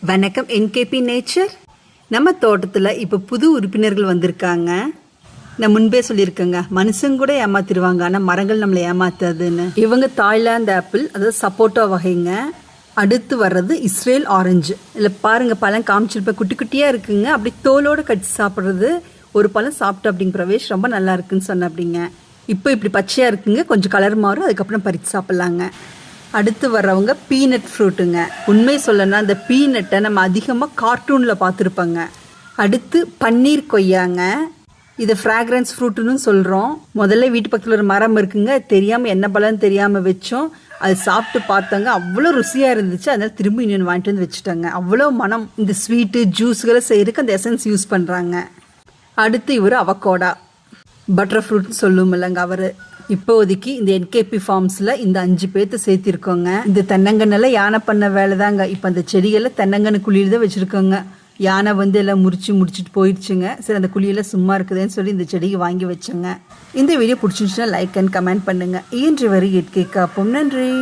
வணக்கம் NKP nature. நம்ம தோட்டத்தில் இப்போ புது உறுப்பினர்கள் வந்திருக்காங்க. நான் முன்பே சொல்லியிருக்கேங்க, மனுஷங்க கூட ஏமாத்திடுவாங்க, ஆனால் மரங்கள் நம்மளை ஏமாத்தாதுன்னு. இவங்க தாய்லாந்து ஆப்பிள், அதாவது சப்போட்டா வகைங்க. அடுத்து வர்றது இஸ்ரேல் ஆரஞ்சு. இதில் பாருங்கள், பழம் காமிச்சிருப்பேன், குட்டி குட்டியாக இருக்குங்க. அப்படி தோலோடு கடிச்சு சாப்பிட்றது. ஒரு பழம் சாப்பிட்டு அப்படிங்க பிரவேஷ் ரொம்ப நல்லா இருக்குன்னு சொன்ன அப்படிங்க. இப்போ இப்படி பச்சையாக இருக்குங்க, கொஞ்சம் கலர் மாறும், அதுக்கப்புறம் பறித்து சாப்பிட்லாங்க. அடுத்து வர்றவங்க பீனட் ஃப்ரூட்டுங்க. உண்மை சொல்லணும்னா அந்த பீனட்டை நம்ம அதிகமாக கார்ட்டூனில் பார்த்துருப்போங்க. அடுத்து பன்னீர் கொய்யாங்க. இதை ஃப்ராக்ரன்ஸ் ஃப்ரூட்டுன்னு சொல்கிறோம். முதல்ல வீட்டு பக்கத்தில் ஒரு மரம் இருக்குங்க, தெரியாமல் என்ன பழம்னு தெரியாமல் வச்சோம். அது சாப்பிட்டு பார்த்தாங்க, அவ்வளோ ருசியாக இருந்துச்சு. அதனால் திரும்ப இன்னொன்று வாங்கிட்டு வந்து வச்சுட்டாங்க. அவ்வளோ மனம். இந்த ஸ்வீட்டு ஜூஸ்களை செய்கிறதுக்கு அந்த எசன்ஸ் யூஸ் பண்ணுறாங்க. அடுத்து இவர் அவகோடா, பட்டர் ஃப்ரூட்னு சொல்லுவோம் இல்லைங்க அவர். இப்போதைக்கு இந்த என்கேபி ஃபார்ம்ஸில் இந்த 5 பேர்த்த சேர்த்திருக்கோங்க. இந்த தென்னங்கன்னெல்லாம் யானை பண்ண வேலை தாங்க. இப்போ அந்த செடிகளில் தென்னங்கன்னு குழியில் தான் வச்சுருக்கோங்க. யானை வந்து எல்லாம் முடிச்சுட்டு போயிடுச்சுங்க. சரி, அந்த குழியெல்லாம் சும்மா இருக்குதுன்னு சொல்லி இந்த செடியை வாங்கி வச்சோங்க. இந்த வீடியோ பிடிச்சிருந்துச்சுன்னா லைக் அண்ட் கமெண்ட் பண்ணுங்கள். இன்று வரை இயற்கை காப்போம். நன்றி.